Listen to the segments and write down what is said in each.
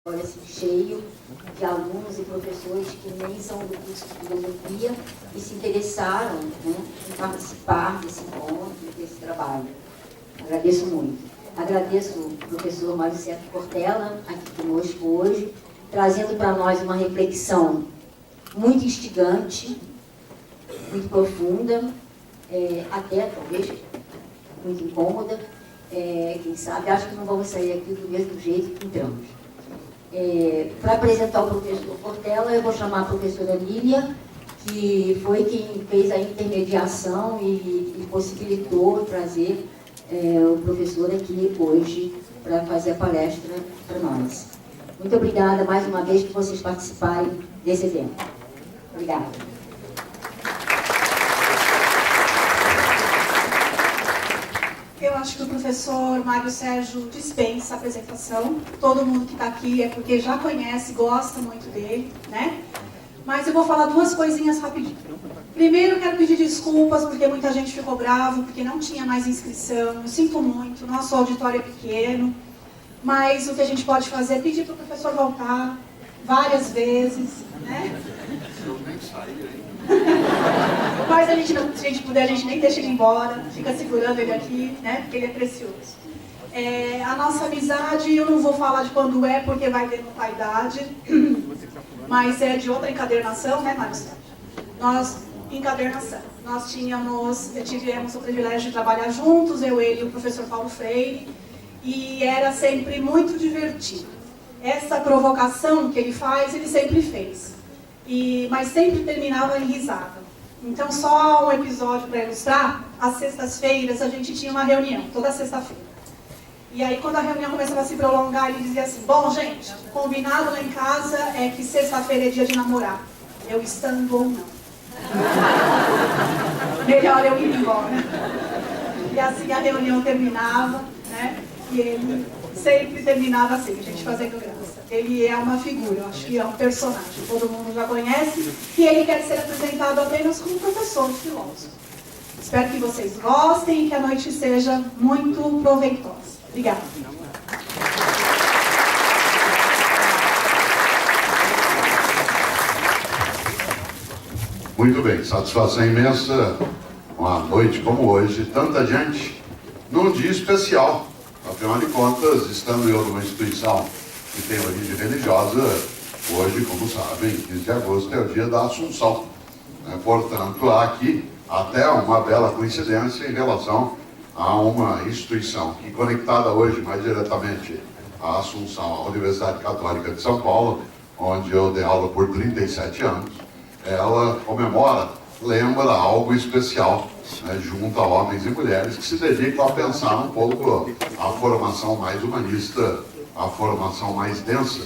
assim, cheio de alunos e professores que nem são do curso de filosofia e se interessaram, né, em participar desse encontro, desse trabalho. Agradeço muito. Agradeço o professor Mário Sérgio Cortella, aqui conosco hoje, trazendo para nós uma reflexão muito instigante, muito profunda, até talvez muito incômoda. Quem sabe, acho que não vamos sair aqui do mesmo jeito que entramos. Para apresentar o professor Cortella, eu vou chamar a professora Lília, que foi quem fez a intermediação e possibilitou trazer o professor aqui hoje para fazer a palestra para nós. Muito obrigada mais uma vez por vocês participarem desse evento. Obrigada. Eu acho que o professor Mário Sérgio dispensa a apresentação. Todo mundo que está aqui é porque já conhece, gosta muito dele, né? Mas eu vou falar duas coisinhas rapidinho. Primeiro, eu quero pedir desculpas porque muita gente ficou bravo, porque não tinha mais inscrição. Eu sinto muito, nosso auditório é pequeno. Mas o que a gente pode fazer é pedir para o professor voltar várias vezes, né? Eu nem saí aí. Mas se a gente puder, a gente nem deixa ele embora, fica segurando ele aqui, né? Porque ele é precioso. A nossa amizade, eu não vou falar de quando é, porque vai denotar a idade, mas é de outra encadernação, né, Mário Sérgio? Nós tivemos o privilégio de trabalhar juntos, ele e o professor Paulo Freire, e era sempre muito divertido. Essa provocação que ele faz, ele sempre fez. Mas sempre terminava em risada. Então, só um episódio para ilustrar. Às sextas-feiras, a gente tinha uma reunião, toda sexta-feira. E aí, quando a reunião começava a se prolongar, ele dizia assim: bom, gente, combinado lá em casa é que sexta-feira é dia de namorar. Eu estando ou não. Melhor eu ir embora. E assim a reunião terminava, né? E ele sempre terminava assim, a gente fazendo graça. Ele é uma figura, eu acho que é um personagem, todo mundo já conhece, e ele quer ser apresentado apenas como professor de filósofo. Espero que vocês gostem e que a noite seja muito proveitosa. Obrigada. Muito bem, satisfação imensa, uma noite como hoje, tanta gente, num dia especial. Afinal de contas, estando eu numa instituição que tem origem religiosa, hoje, como sabem, 15 de agosto é o dia da Assunção. Portanto, há aqui até uma bela coincidência em relação a uma instituição que, conectada hoje mais diretamente à Assunção, à Universidade Católica de São Paulo, onde eu dei aula por 37 anos, ela comemora, lembra algo especial, junto a homens e mulheres que se dedicam a pensar um pouco a formação mais humanista, a formação mais densa,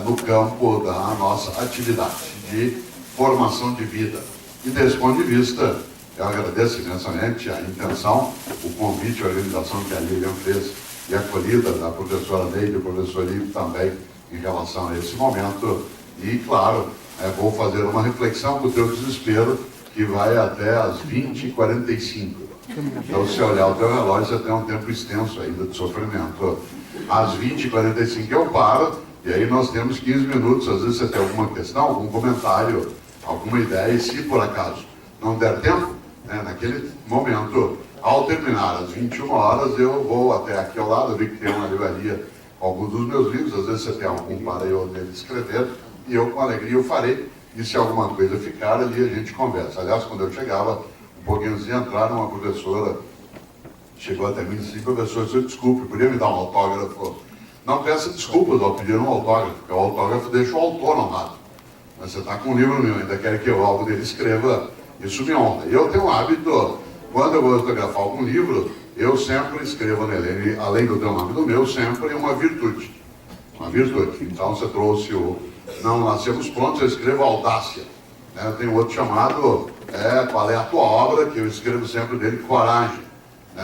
no campo da nossa atividade de formação de vida. E desse ponto de vista, eu agradeço imensamente a intenção, o convite, a organização que a Lilian fez e a acolhida da professora Neide e do professor Ivo também em relação a esse momento. E, claro, vou fazer uma reflexão com o teu desespero, que vai até às 20h45. Então, se olhar o teu relógio, você tem um tempo extenso ainda de sofrimento. Às 20h45 eu paro, e aí nós temos 15 minutos. Às vezes você tem alguma questão, algum comentário, alguma ideia, e se por acaso não der tempo, naquele momento, ao terminar às 21 horas, eu vou até aqui ao lado, eu vi que tem uma livraria com alguns dos meus livros, às vezes você tem algum para eu nele escrever, e eu com alegria o farei. E se alguma coisa ficar ali, a gente conversa. Aliás, quando eu chegava, um pouquinho antes de entrar, uma professora chegou até mim e disse: professor, senhor, desculpe, podia me dar um autógrafo? Não peça desculpas ao pedir um autógrafo, porque o autógrafo deixa o autor honrado. Mas você está com um livro meu, ainda quer que eu, algo dele, escreva, isso me honra. E eu tenho um hábito, quando eu vou autografar algum livro, eu sempre escrevo nele, além do teu nome do meu, sempre uma virtude. Uma virtude. Então você trouxe o Não Nascemos Prontos, eu escrevo Audácia. Eu tenho outro chamado Qual é a Tua Obra, que eu escrevo sempre dele, Coragem.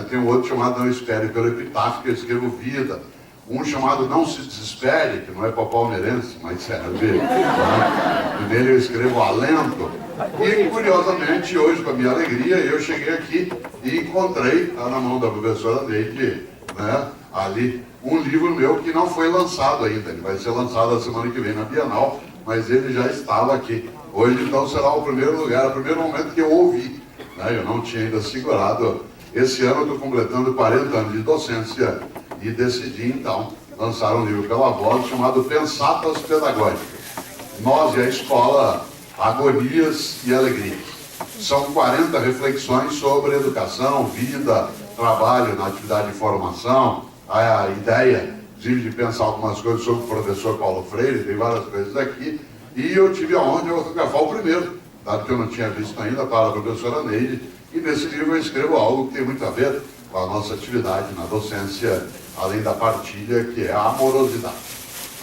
Tem outro chamado Não Espere pelo Epitáfio, que eu escrevo Vida. Um chamado Não Se Desespere, que não é para palmeirense, mas serve. Nele eu escrevo Alento. E, curiosamente, hoje, com a minha alegria, eu cheguei aqui e encontrei, na mão da professora Neide, ali um livro meu que não foi lançado ainda. Ele vai ser lançado a semana que vem na Bienal, mas ele já estava aqui. Hoje, então, será o primeiro lugar, o primeiro momento que eu ouvi. Né? Eu não tinha ainda segurado. Esse ano eu estou completando 40 anos de docência e decidi, então, lançar um livro pela Voz chamado Pensatas Pedagógicas. Nós e a Escola, Agonias e Alegrias. São 40 reflexões sobre educação, vida, trabalho na atividade de formação, a ideia, inclusive, de pensar algumas coisas sobre o professor Paulo Freire, tem várias coisas aqui, e eu tive a honra de autografar o primeiro, dado que eu não tinha visto ainda, para a professora Neide, e nesse livro eu escrevo algo que tem muito a ver com a nossa atividade na docência, além da partilha, que é a amorosidade.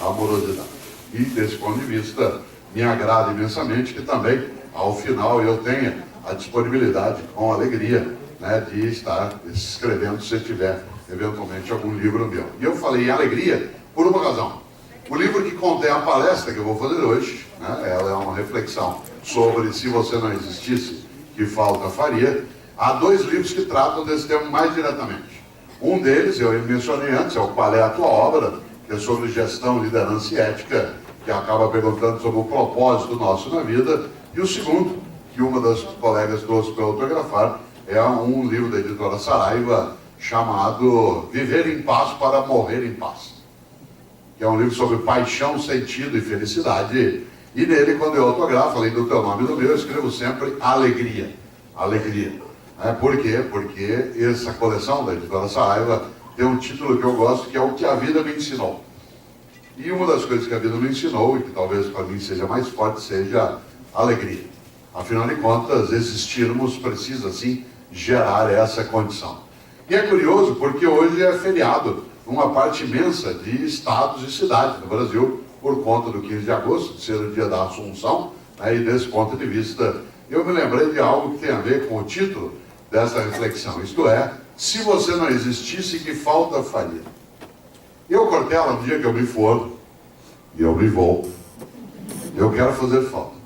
A amorosidade. E, desse ponto de vista, me agrada imensamente que também, ao final, eu tenha a disponibilidade, com alegria, né, de estar escrevendo, se tiver, eventualmente, algum livro meu. E eu falei em alegria por uma razão. O livro que contém a palestra que eu vou fazer hoje, né, ela é uma reflexão sobre se você não existisse, que falta faria. Há 2 livros que tratam desse tema mais diretamente. Um deles, eu mencionei antes, é o Qual é a Tua Obra, que é sobre gestão, liderança e ética, que acaba perguntando sobre o propósito nosso na vida. E o segundo, que uma das colegas trouxe para autografar, é um livro da editora Saraiva, chamado Viver em Paz para Morrer em Paz, que é um livro sobre paixão, sentido e felicidade. E nele, quando eu autografo, além do teu nome e do meu, eu escrevo sempre alegria. Alegria. Por quê? Porque essa coleção da editora Saraiva tem um título que eu gosto, que é O que a Vida me ensinou. E uma das coisas que a vida me ensinou, e que talvez para mim seja mais forte, seja alegria. Afinal de contas, existirmos precisa, sim, gerar essa condição. E é curioso porque hoje é feriado numa parte imensa de estados e cidades no Brasil, por conta do 15 de agosto, de ser o dia da Assunção, né, e desse ponto de vista, eu me lembrei de algo que tem a ver com o título dessa reflexão, isto é, se você não existisse, que falta faria? Eu, Cortella, no dia que eu me for, e eu me vou, eu quero fazer falta.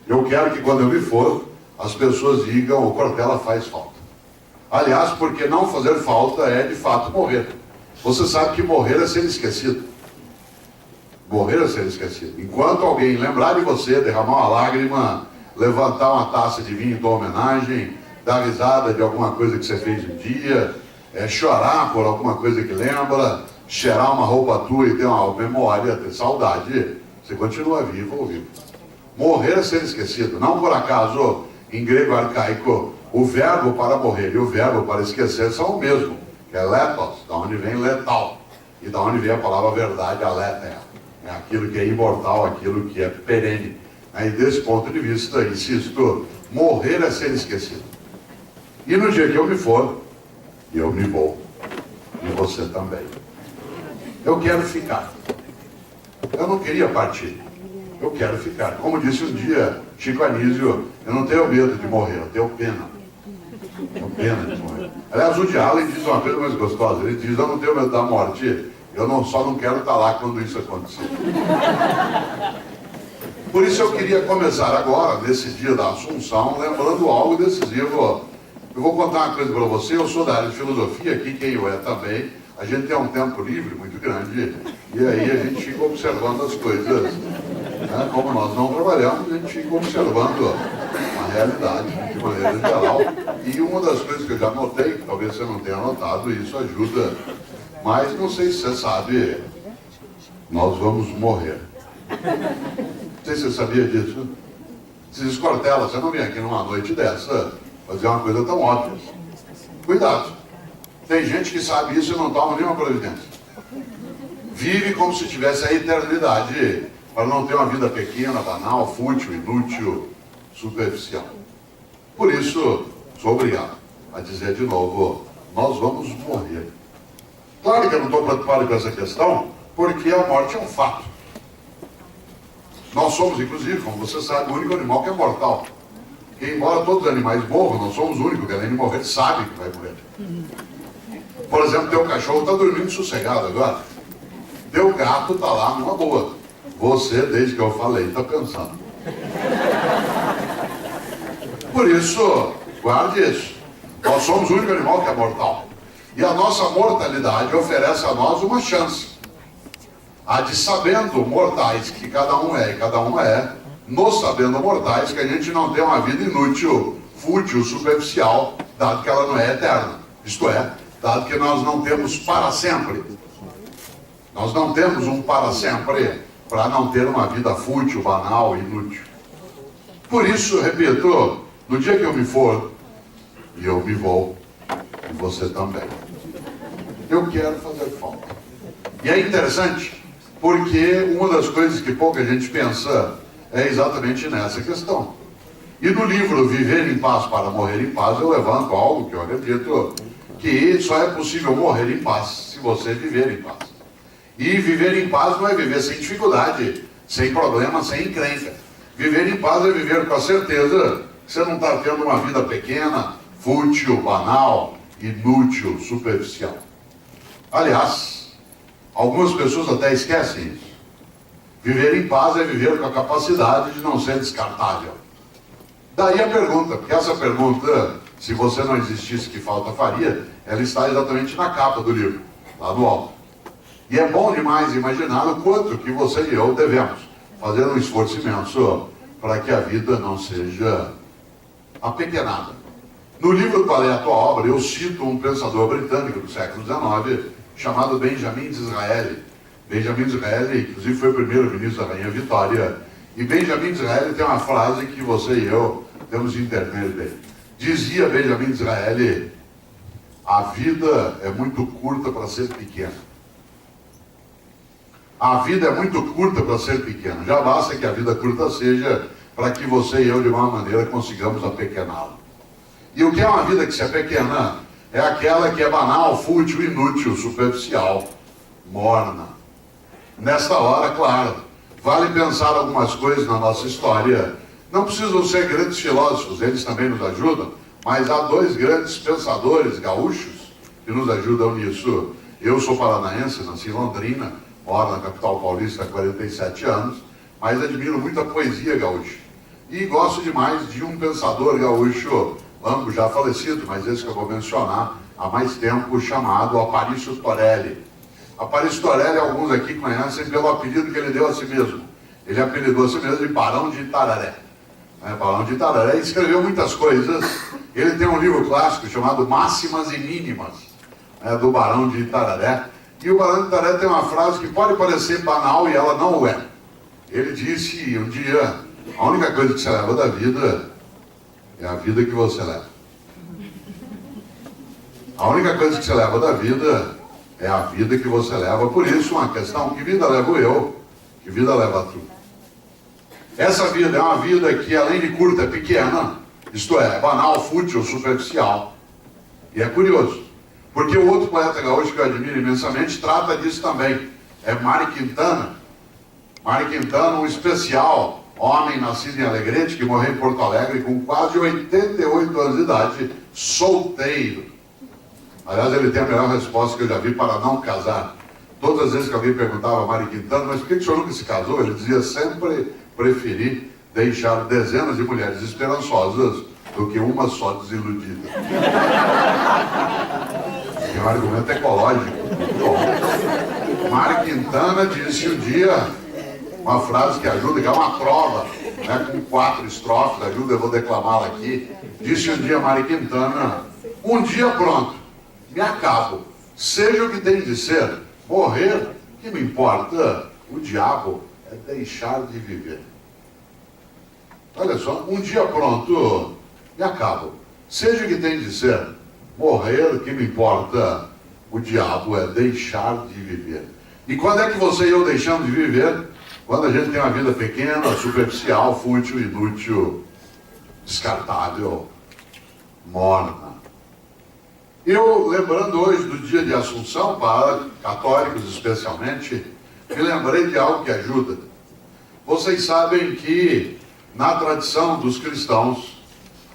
Eu quero que quando eu me for, as pessoas digam, o Cortella faz falta. Aliás, porque não fazer falta é, de fato, morrer. Você sabe que morrer é ser esquecido. Morrer é ser esquecido. Enquanto alguém lembrar de você, derramar uma lágrima, levantar uma taça de vinho em tua homenagem, dar risada de alguma coisa que você fez um dia, chorar por alguma coisa que lembra, cheirar uma roupa tua e ter uma memória, ter saudade, você continua vivo ou vivo. Morrer é ser esquecido. Não por acaso, em grego arcaico, o verbo para morrer e o verbo para esquecer são o mesmo, que é letos, da onde vem letal, e da onde vem a palavra verdade, aletheia. É aquilo que é imortal, aquilo que é perene. E desse ponto de vista, insisto, morrer é ser esquecido. E no dia que eu me for, eu me vou, e você também. Eu quero ficar. Eu não queria partir. Eu quero ficar. Como disse um dia Chico Anísio, eu não tenho medo de morrer, eu tenho pena. Tenho pena de morrer. Aliás, o Woody Allen diz uma coisa mais gostosa. Ele diz, eu não tenho medo da morte, só não quero estar lá quando isso acontecer. Por isso eu queria começar agora, nesse dia da Assunção, lembrando algo decisivo. Eu vou contar uma coisa para você, eu sou da área de filosofia, aqui quem eu é também. A gente tem um tempo livre muito grande, e aí a gente fica observando as coisas. Né? Como nós não trabalhamos, a gente fica observando a realidade de maneira geral. E uma das coisas que eu já notei, que talvez você não tenha notado, e isso ajuda, mas não sei se você sabe, nós vamos morrer. Não sei se você sabia disso. Se diz, Cortella, você não vem aqui numa noite dessa fazer uma coisa tão óbvia. Cuidado. Tem gente que sabe isso e não toma nenhuma providência. Vive como se tivesse a eternidade, para não ter uma vida pequena, banal, fútil, inútil, superficial. Por isso, sou obrigado a dizer de novo, nós vamos morrer. Claro que eu não estou preocupado com essa questão, porque a morte é um fato. Nós somos, inclusive, como você sabe, o único animal que é mortal. Que, embora todos os animais morram, nós somos o único que, além de morrer, sabe que vai morrer. Por exemplo, teu cachorro está dormindo sossegado agora. Teu gato está lá numa boa. Você, desde que eu falei, está pensando. Por isso, guarde isso. Nós somos o único animal que é mortal. E a nossa mortalidade oferece a nós uma chance. A de sabendo mortais que cada um é e cada uma é, nos sabendo mortais que a gente não tem uma vida inútil, fútil, superficial, dado que ela não é eterna. Isto é, dado que nós não temos para sempre. Nós não temos um para sempre para não ter uma vida fútil, banal, inútil. Por isso, repito, no dia que eu me for, e eu me vou, e você também, eu quero fazer falta. E é interessante, porque uma das coisas que pouca gente pensa é exatamente nessa questão. E no livro Viver em Paz para Morrer em Paz, eu levanto algo que eu acredito que só é possível morrer em paz se você viver em paz. E viver em paz não é viver sem dificuldade, sem problema, sem encrenca. Viver em paz é viver com a certeza que você não está tendo uma vida pequena, fútil, banal, inútil, superficial. Aliás, algumas pessoas até esquecem isso. Viver em paz é viver com a capacidade de não ser descartável. Daí a pergunta, porque essa pergunta, se você não existisse, que falta faria, ela está exatamente na capa do livro, lá no alto. E é bom demais imaginar o quanto que você e eu devemos fazer um esforço imenso para que a vida não seja apequenada. No livro Qual é a Tua Obra, eu cito um pensador britânico do século XIX, chamado Benjamin Disraeli. Benjamin Disraeli, inclusive, foi o primeiro ministro da Rainha Vitória. E Benjamin Disraeli tem uma frase que você e eu temos de entender bem. Dizia Benjamin Disraeli: a vida é muito curta para ser pequena. A vida é muito curta para ser pequena. Já basta que a vida curta seja para que você e eu, de alguma maneira, consigamos apequená-la. E o que é uma vida que se é pequena? É aquela que é banal, fútil, inútil, superficial, morna. Nesta hora, claro, vale pensar algumas coisas na nossa história. Não precisam ser grandes filósofos, eles também nos ajudam, mas há dois grandes pensadores gaúchos que nos ajudam nisso. Eu sou paranaense, nasci em Londrina, moro na capital paulista há 47 anos, mas admiro muito a poesia gaúcha. E gosto demais de um pensador gaúcho, ambos já falecido, mas esse que eu vou mencionar há mais tempo, chamado Aparício Torelli. Aparício Torelli, alguns aqui conhecem pelo apelido que ele deu a si mesmo. Ele apelidou a si mesmo de Barão de Itararé. Barão de Itararé, escreveu muitas coisas. Ele tem um livro clássico chamado Máximas e Mínimas, do Barão de Itararé. E o Barão de Itararé tem uma frase que pode parecer banal e ela não o é. Ele disse um dia: a única coisa que você leva da vida é a vida que você leva. A única coisa que você leva da vida é a vida que você leva. Por isso, uma questão: que vida levo eu? Que vida leva tu? Essa vida é uma vida que, além de curta, é pequena. Isto é banal, fútil, superficial. E é curioso, porque o outro poeta gaúcho que eu admiro imensamente trata disso também. É Mário Quintana. Mário Quintana, um especial homem nascido em Alegrete, que morreu em Porto Alegre com quase 88 anos de idade, solteiro. Aliás, ele tem a melhor resposta que eu já vi para não casar. Todas as vezes que alguém perguntava a Mário Quintana: mas por que o senhor nunca se casou? Ele dizia: sempre preferi deixar dezenas de mulheres esperançosas do que uma só desiludida. É um argumento ecológico. Bom, Mário Quintana disse um dia uma frase que ajuda, que é uma trova, com 4 estrofes, ajuda, eu vou declamá-la aqui. Disse um dia Mário Quintana: um dia pronto, me acabo, seja o que tem de ser, morrer, que me importa, o diabo é deixar de viver. Olha só, um dia pronto, me acabo, seja o que tem de ser, morrer, que me importa, o diabo é deixar de viver. E quando é que você e eu deixamos de viver? Quando a gente tem uma vida pequena, superficial, fútil, inútil, descartável, morna. Eu, lembrando hoje do dia de Assunção, para católicos especialmente, me lembrei de algo que ajuda. Vocês sabem que, na tradição dos cristãos,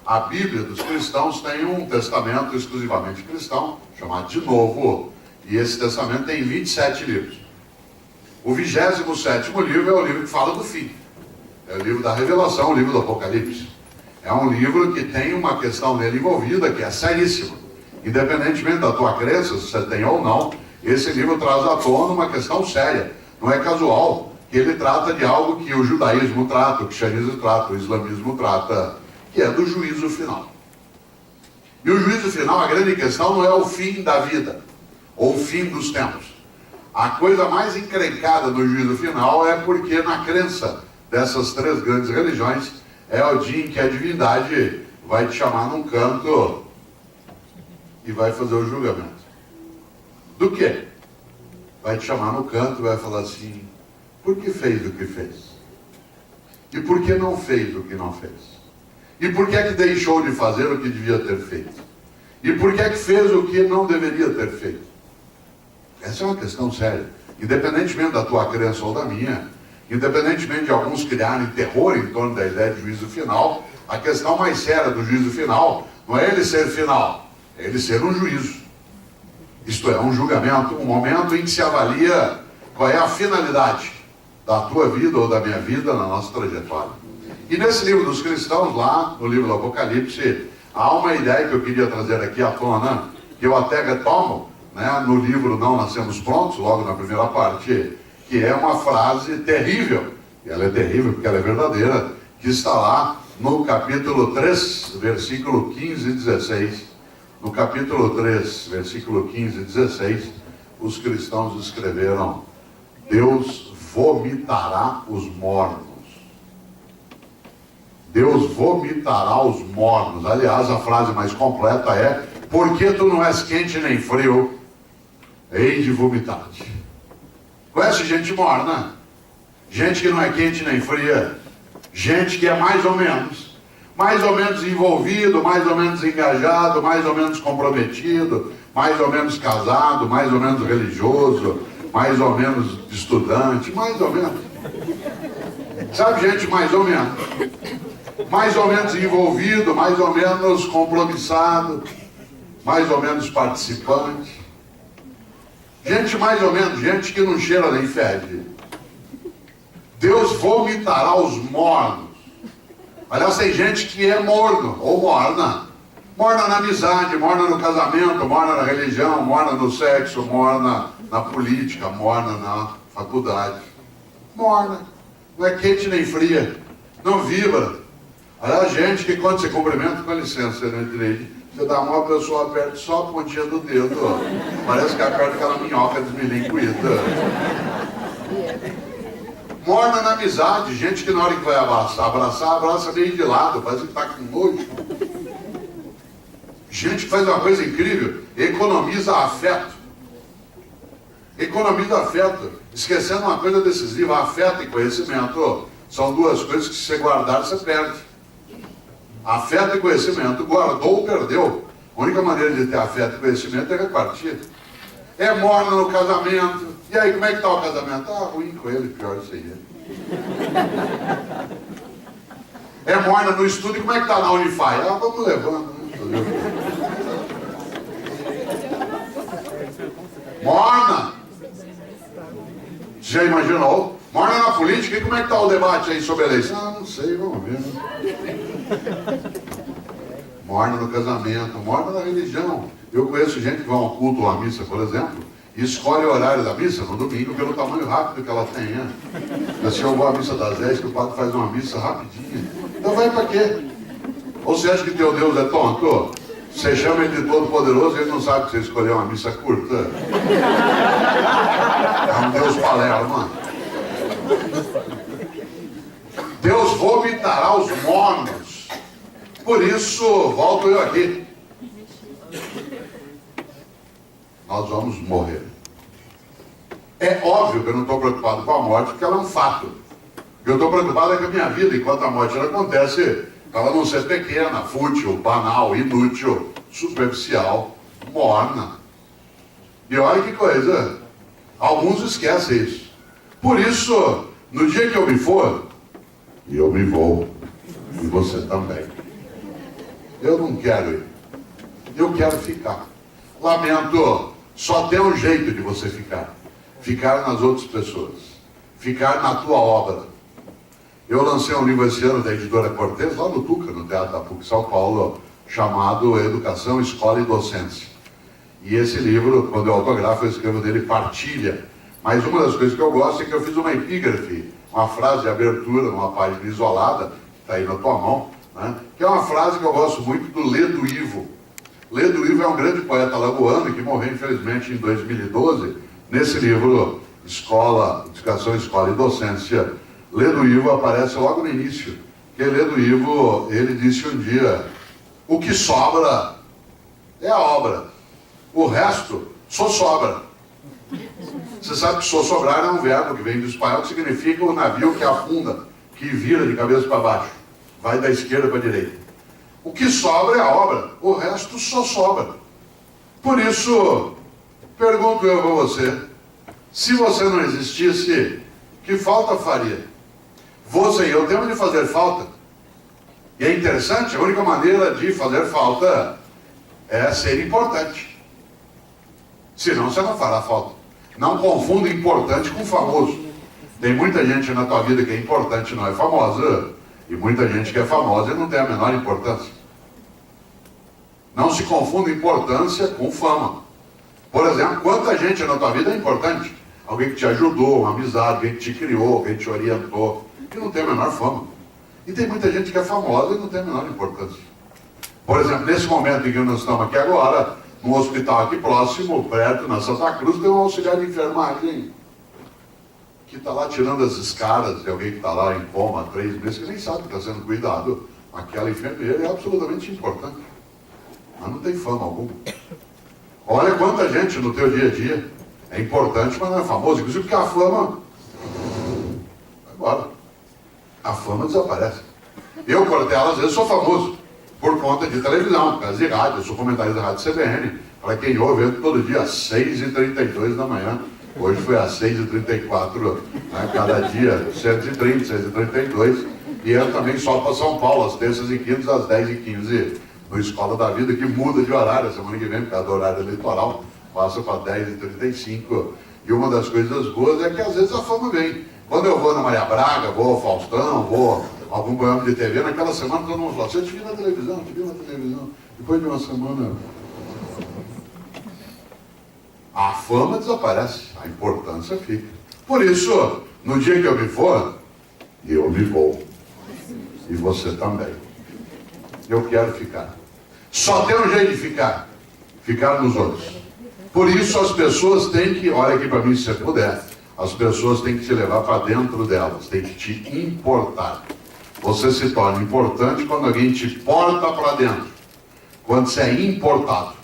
a Bíblia dos cristãos tem um testamento exclusivamente cristão, chamado de Novo, e esse testamento tem 27 livros. O 27º livro é o livro que fala do fim. É o livro da Revelação, o livro do Apocalipse. É um livro que tem uma questão nele envolvida que é seríssima, Independentemente da tua crença, se você tem ou não, esse livro traz à tona uma questão séria. Não é casual, que ele trata de algo que o judaísmo trata, o cristianismo trata, o islamismo trata, que é do juízo final. E o juízo final, a grande questão não é o fim da vida, ou o fim dos tempos. A coisa mais encrencada no juízo final é porque na crença dessas três grandes religiões é o dia em que a divindade vai te chamar num canto e vai fazer o julgamento. Do quê? Vai te chamar no canto e vai falar assim, por que fez o que fez? E por que não fez o que não fez? E por que é que deixou de fazer o que devia ter feito? E por que é que fez o que não deveria ter feito? Essa é uma questão séria. Independentemente da tua crença ou da minha, independentemente de alguns criarem terror em torno da ideia de juízo final, a questão mais séria do juízo final não é ele ser final, é ele ser um juízo. Isto é, um julgamento, um momento em que se avalia qual é a finalidade da tua vida ou da minha vida na nossa trajetória. E nesse livro dos cristãos, lá no livro do Apocalipse, há uma ideia que eu queria trazer aqui à tona, que eu até retomo, né, no livro Não Nascemos Prontos, logo na primeira parte, que é uma frase terrível, e ela é terrível porque ela é verdadeira, que está lá no capítulo 3, versículo 15 e 16. No capítulo 3, versículo 15 e 16, os cristãos escreveram, Deus vomitará os mornos. Deus vomitará os mornos. Aliás, a frase mais completa é, porque tu não és quente nem frio, hei de vomitar-te. Conhece gente morna? Gente que não é quente nem fria. Gente que é mais ou menos envolvido, mais ou menos engajado, mais ou menos comprometido, mais ou menos casado, mais ou menos religioso, mais ou menos estudante, mais ou menos. Sabe, gente mais ou menos envolvido, mais ou menos compromissado, mais ou menos participante. Gente mais ou menos, gente que não cheira nem fede. Deus vomitará os mornos. Aliás, tem gente que é morno ou morna. Morna na amizade, morna no casamento, morna na religião, morna no sexo, morna na política, morna na faculdade. Morna. Não é quente nem fria. Não vibra. Aliás, gente que quando você cumprimenta, com licença, né, direito, você dá uma pessoa aperta só a pontinha do dedo. Parece que aperta aquela minhoca desmilinguida. Morna na amizade, gente que na hora que vai abraça meio de lado, parece que está com nojo. Gente que faz uma coisa incrível, economiza afeto. Economiza afeto, esquecendo uma coisa decisiva, afeto e conhecimento são duas coisas que se você guardar, você perde. Afeto e conhecimento, guardou ou perdeu. A única maneira de ter afeto e conhecimento é repartir. É morna no casamento. E aí, como é que está o casamento? Ah, ruim com ele, pior isso aí. É morna no estudo, e como é que está na Unify? Ah, vamos levando. Morna. Já imaginou? Morna na política, e como é que está o debate aí sobre a eleição? Ah, não sei, vamos ver. Morna no casamento, morna na religião. Eu conheço gente que vai a um culto ou a missa, por exemplo, e escolhe o horário da missa no domingo pelo tamanho rápido que ela tenha. Assim, eu vou à missa das 10, que o padre faz uma missa rapidinha. Então vai para quê? Ou você acha que teu Deus é tonto? Você chama ele de todo-poderoso e ele não sabe que você escolheu uma missa curta? É um Deus palerma. Deus vomitará os mornos. Por isso, volto eu aqui. Nós vamos morrer. É óbvio que eu não estou preocupado com a morte, porque ela é um fato. O que eu estou preocupado é com a minha vida, enquanto a morte ela acontece, ela não ser pequena, fútil, banal, inútil, superficial, morna. E olha que coisa, alguns esquecem isso. Por isso, no dia que eu me for, e eu me vou, e você também. Eu não quero ir, eu quero ficar. Lamento, só tem um jeito de você ficar. Ficar nas outras pessoas. Ficar na tua obra. Eu lancei um livro esse ano da editora Cortez, lá no Tuca, no Teatro da PUC São Paulo, chamado Educação, Escola e Docência. E esse livro, quando eu autografo, eu escrevo dele Partilha. Mas uma das coisas que eu gosto é que eu fiz uma epígrafe, uma frase de abertura, numa página isolada, que está aí na tua mão, né? Que é uma frase que eu gosto muito do Ledo Ivo. Ledo Ivo é um grande poeta lagoano que morreu, infelizmente, em 2012. Nesse livro, Educação, Escola e Docência, Ledo Ivo aparece logo no início. Que Ledo Ivo, ele disse um dia, o que sobra é a obra, o resto só sobra. Você sabe que só sobrar é um verbo que vem do espanhol, que significa o navio que afunda, que vira de cabeça para baixo, vai da esquerda para a direita. O que sobra é a obra, o resto só sobra. Por isso, pergunto eu para você, se você não existisse, que falta faria? Você e eu temos de fazer falta. E é interessante, a única maneira de fazer falta é ser importante. Senão você não fará falta. Não confunda importante com famoso. Tem muita gente na tua vida que é importante e não é famosa, e muita gente que é famosa e não tem a menor importância. Não se confunda importância com fama. Por exemplo, quanta gente na tua vida é importante? Alguém que te ajudou, uma amizade, alguém que te criou, alguém que te orientou, que não tem a menor fama. E tem muita gente que é famosa e não tem a menor importância. Por exemplo, nesse momento em que nós estamos aqui agora, num hospital aqui próximo, perto, na Santa Cruz, tem um auxiliar de enfermagem que está lá tirando as escadas de alguém que está lá em coma há 3 meses, que nem sabe que está sendo cuidado. Aquela enfermeira é absolutamente importante. Mas não tem fama alguma. Olha quanta gente no teu dia a dia é importante, mas não é famoso. Inclusive porque a fama vai embora. A fama desaparece. Eu, Cortella, às vezes sou famoso por conta de televisão, por causa de rádio. Eu sou comentarista da Rádio CBN. Para quem ouve, eu entro todo dia às 6h32 da manhã. Hoje foi às 6h34, né? Cada dia 6h30, 6h32. E eu também solto para São Paulo, às terças e quintas, às 10h15, no Escola da Vida, que muda de horário. Semana que vem, por causa do horário eleitoral, passa para 10h35. E uma das coisas boas é que às vezes a fama vem. Quando eu vou na Maria Braga, vou ao Faustão, vou a algum programa de TV, naquela semana todo mundo fala, você te viu na televisão, te viu na televisão. Depois de uma semana, a fama desaparece, a importância fica. Por isso, no dia que eu me for, eu me vou. E você também. Eu quero ficar. Só tem um jeito de ficar. Ficar nos outros. Por isso as pessoas têm que, olha aqui para mim se você puder, as pessoas têm que te levar para dentro delas, têm que te importar. Você se torna importante quando alguém te porta para dentro. Quando você é importado.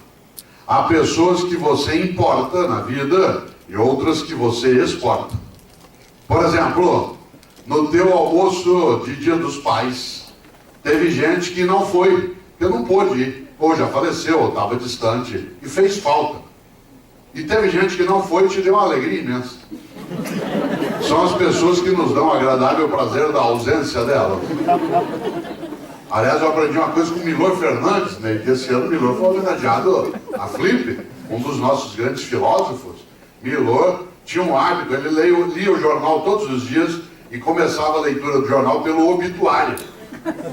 Há pessoas que você importa na vida e outras que você exporta. Por exemplo, no teu almoço de Dia dos Pais, teve gente que não foi, que não pôde ir, ou já faleceu, ou estava distante, e fez falta. E teve gente que não foi e te deu uma alegria imensa. São as pessoas que nos dão o agradável prazer da ausência delas. Aliás, eu aprendi uma coisa com o Milor Fernandes, né? Que esse ano o Milor foi homenageado a Flip, um dos nossos grandes filósofos. Milor tinha um hábito, ele lia o jornal todos os dias e começava a leitura do jornal pelo obituário,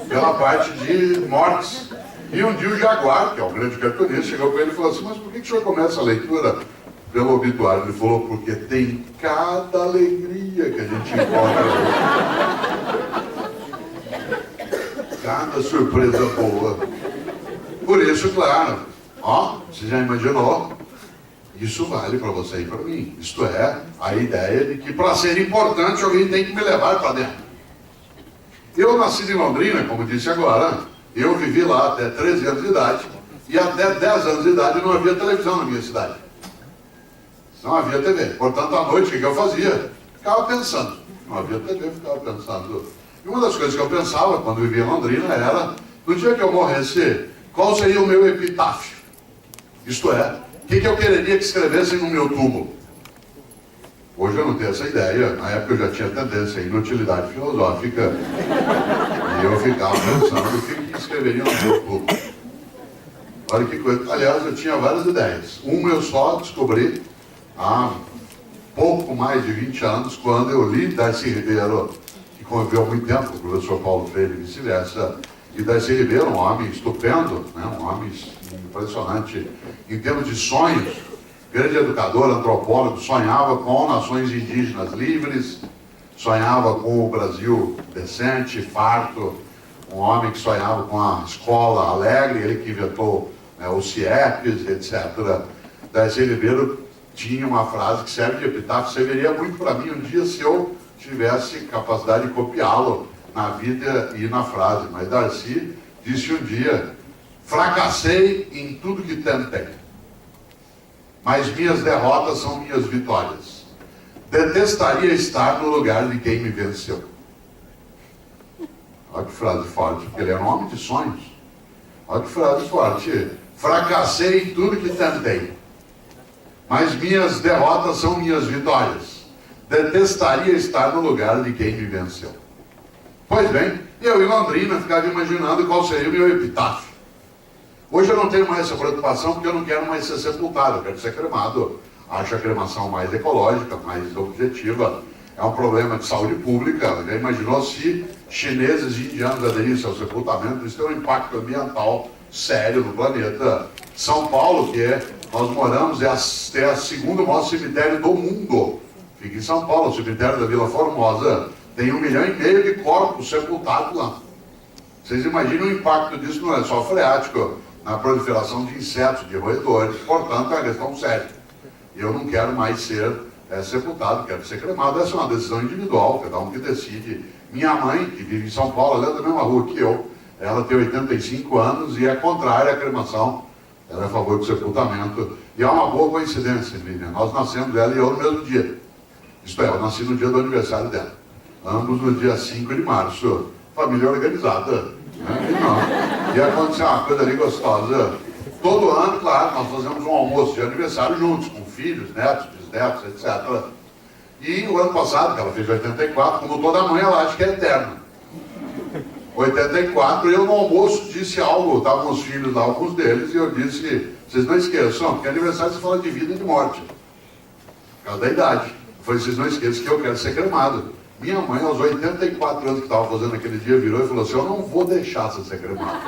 pela parte de mortes. E um dia o Jaguar, que é um grande cartunista, chegou para ele e falou assim, mas por que o senhor começa a leitura pelo obituário? Ele falou, porque tem cada alegria que a gente encontra. Cada surpresa boa. Por isso, claro, ó, você já imaginou? Isso vale para você e para mim. Isto é, a ideia de que para ser importante alguém tem que me levar para dentro. Eu nasci em Londrina, como disse agora, eu vivi lá até 13 anos de idade, e até 10 anos de idade não havia televisão na minha cidade. Não havia TV. Portanto, à noite, o que eu fazia? Ficava pensando. Não havia TV, ficava pensando. E uma das coisas que eu pensava, quando vivia em Londrina, era, no dia que eu morresse, qual seria o meu epitáfio? Isto é, o que eu quereria que escrevessem no meu túmulo? Hoje eu não tenho essa ideia. Na época eu já tinha tendência à inutilidade filosófica. E eu ficava pensando o que escreveriam no meu túmulo. Olha que coisa. Aliás, eu tinha várias ideias. Uma eu só descobri há pouco mais de 20 anos, quando eu li Darcy Ribeiro, que conviveu há muito tempo com o professor Paulo Freire e vice-versa, E Darcy Ribeiro, um homem estupendo, né? Um homem impressionante em termos de sonhos, grande educador, antropólogo, sonhava com nações indígenas livres, sonhava com o Brasil decente, farto, um homem que sonhava com a escola alegre, ele que inventou, né, os CIEPs, etc. Darcy Ribeiro tinha uma frase que serve de epitáfio, serviria muito para mim um dia se eu tivesse capacidade de copiá-lo na vida e na frase. Mas Darcy disse um dia: fracassei em tudo que tentei, mas minhas derrotas são minhas vitórias. Detestaria estar no lugar de quem me venceu. Olha que frase forte, porque ele era um homem de sonhos. Olha que frase forte. Fracassei em tudo que tentei, mas minhas derrotas são minhas vitórias. Detestaria estar no lugar de quem me venceu. Pois bem, eu em Londrina ficava imaginando qual seria o meu epitáfio. Hoje eu não tenho mais essa preocupação, porque eu não quero mais ser sepultado, eu quero ser cremado. Acho a cremação mais ecológica, mais objetiva. É um problema de saúde pública. Já imaginou se chineses e indianos aderissem ao sepultamento? Isso tem um impacto ambiental sério no planeta. São Paulo, que nós moramos, é o segundo maior cemitério do mundo. Fica em São Paulo, o cemitério da Vila Formosa. Tem 1,5 milhão de corpos sepultados lá. Vocês imaginam o impacto disso no lençol freático, na proliferação de insetos, de roedores. Portanto, é uma questão séria. Eu não quero mais ser sepultado, quero ser cremado. Essa é uma decisão individual, cada um que decide. Minha mãe, que vive em São Paulo, ela é da mesma rua que eu. Ela tem 85 anos e é contrária à cremação. Ela é a favor do sepultamento. E é uma boa coincidência, Lívia. Nós nascemos, ela e eu, no mesmo dia. Isto é, eu nasci no dia do aniversário dela. Ambos no dia 5 de março. Família organizada. Né? E não. E aconteceu uma coisa ali gostosa. Todo ano, claro, nós fazemos um almoço de aniversário juntos, com filhos, netos, bisnetos, etc. E o ano passado, que ela fez 84, como toda mãe, ela acha que é eterna. 84, eu no almoço disse algo, estavam os filhos lá, alguns deles, e eu disse: vocês não esqueçam, que aniversário se fala de vida e de morte, por causa da idade. Eu falei: vocês não esqueçam que eu quero ser cremado. Minha mãe, aos 84 anos que estava fazendo aquele dia, virou e falou assim: eu não vou deixar você ser cremado.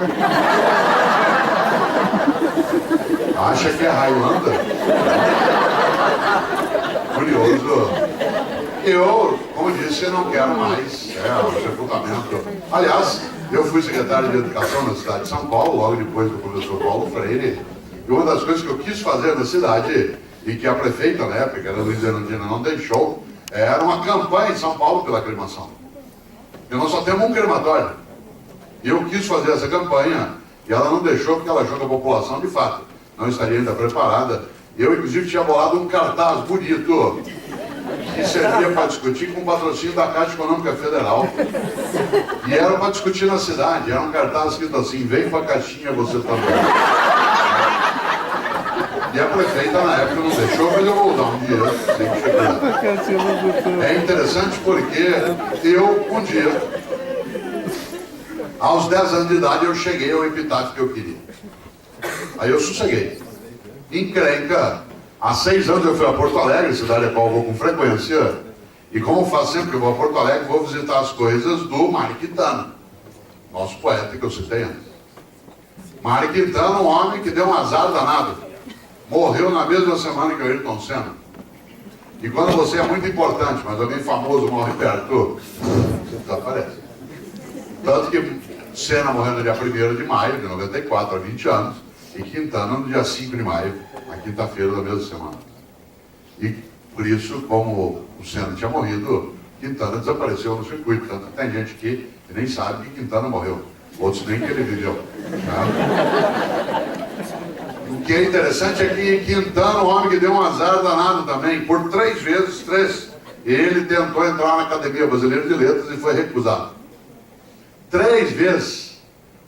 Acha que é Highlander? Curioso. Eu, como disse, não quero mais o sepultamento. Aliás, eu fui secretário de Educação na cidade de São Paulo, logo depois do professor Paulo Freire, e uma das coisas que eu quis fazer na cidade, e que a prefeita na época, era Luiz Erundina, não deixou, era uma campanha em São Paulo pela cremação. E nós só temos um crematório. E eu quis fazer essa campanha, e ela não deixou, porque ela achou que a população, de fato, não estaria ainda preparada. Eu, inclusive, tinha bolado um cartaz bonito, que servia para discutir com o patrocínio da Caixa Econômica Federal. E era para discutir na cidade. Era um cartaz escrito assim: vem pra caixinha você também. E a prefeita na época não deixou, mas eu vou dar um dia. É interessante porque eu, um dia, aos 10 anos de idade, eu cheguei ao epitáfio que eu queria. Aí eu sosseguei. Encrenca. Há 6 anos eu fui a Porto Alegre, cidade a qual eu vou com frequência, e como faço sempre que eu vou a Porto Alegre, vou visitar as coisas do Mário Quintana, nosso poeta que eu citei antes. Mário Quintana, um homem que deu um azar danado, morreu na mesma semana que o Ayrton Senna. E quando você é muito importante, mas alguém famoso morre perto, você desaparece. Tanto que Senna morreu no dia 1º de maio de 94, há 20 anos, e Quintana no dia 5 de maio, na quinta-feira da mesma semana. E por isso, como o Senna tinha morrido, Quintana desapareceu no circuito. Tanto que tem gente que nem sabe que Quintana morreu, outros nem que ele viveu. Tá? O que é interessante é que Quintana, um homem que deu um azar danado também, por 3 vezes, ele tentou entrar na Academia Brasileira de Letras e foi recusado. 3 vezes.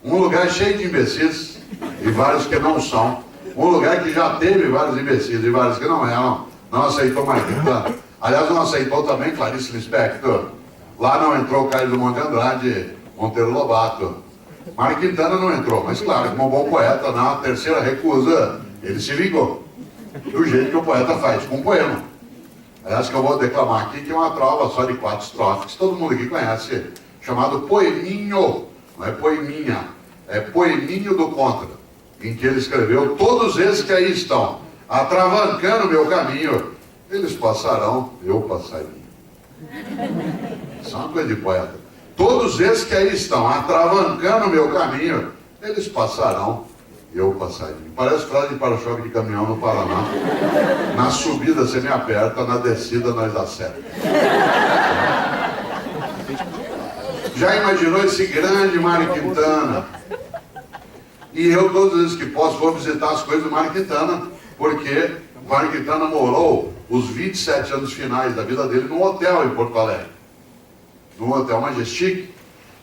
Um lugar cheio de imbecis, e vários que não são. Um lugar que já teve vários imbecis e vários que não eram. Não aceitou mais Quintana. Aliás, não aceitou também Clarice Lispector. Lá não entrou Carlos do Monte Andrade, Monteiro Lobato. Mário Quintana não entrou, mas claro, como um bom poeta, na 3ª recusa, ele se vingou. Do jeito que o poeta faz, com um poema. Aliás, que eu vou declamar aqui, que é uma trova só de 4 estrofes, que todo mundo aqui conhece, chamado Poeminho. não é poeminha, é poeminho do contra, em que ele escreveu: todos esses que aí estão, atravancando meu caminho, eles passarão, eu passarinho. Isso é uma coisa de poeta. Todos esses que aí estão, atravancando meu caminho, eles passarão, eu passarinho. Parece frase de para-choque de caminhão no Paraná. Na subida você me aperta, na descida nós dá certo. Já imaginou esse grande Mário Quintana? E eu, todas as vezes que posso, vou visitar as coisas do Mário Quintana, porque o Mário Quintana morou os 27 anos finais da vida dele num hotel em Porto Alegre. Num hotel Majestic,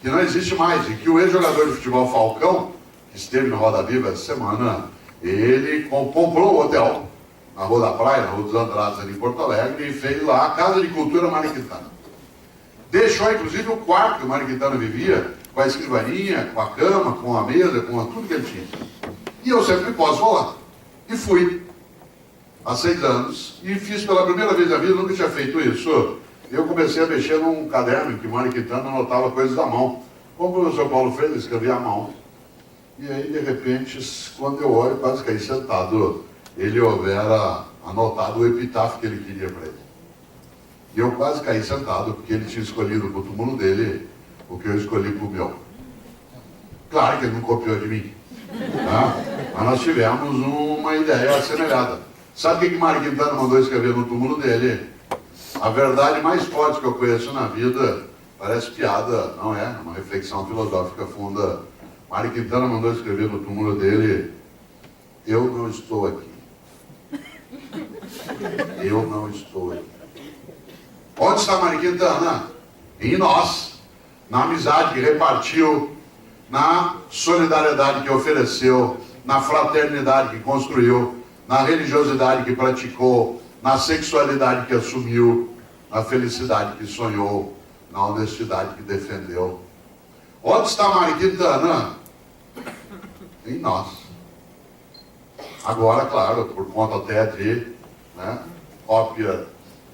que não existe mais, e que o ex-jogador de futebol Falcão, que esteve no Roda Viva essa semana, ele comprou o hotel na Rua da Praia, na Rua dos Andrades, ali em Porto Alegre, e fez lá a Casa de Cultura Mário Quintana. Deixou, inclusive, o quarto que o Mário Quintana vivia, com a escrivaninha, com a cama, com a mesa, com tudo que ele tinha. E eu sempre posso falar. E fui, há 6 anos, e fiz pela primeira vez na vida, nunca tinha feito isso. Eu comecei a mexer num caderno em que o Mário Quintana anotava coisas à mão. Como o professor Paulo Freire escrevia à mão. E aí, de repente, quando eu olho, quase caí sentado, ele houvera anotado o epitáfio que ele queria para ele. E eu quase caí sentado, porque ele tinha escolhido para o túmulo dele o que eu escolhi para o meu. Claro que ele não copiou de mim, tá? Mas nós tivemos uma ideia assemelhada. Sabe o que Mário Quintana mandou escrever no túmulo dele? A verdade mais forte que eu conheço na vida, parece piada, não é? Uma reflexão filosófica funda. Mário Quintana mandou escrever no túmulo dele: eu não estou aqui. Eu não estou aqui. Onde está Mário Quintana? Em nós. Na amizade que repartiu, na solidariedade que ofereceu, na fraternidade que construiu, na religiosidade que praticou, na sexualidade que assumiu, na felicidade que sonhou, na honestidade que defendeu. Onde está Mário Quintana? Em nós. Agora, claro, por conta até de, cópia,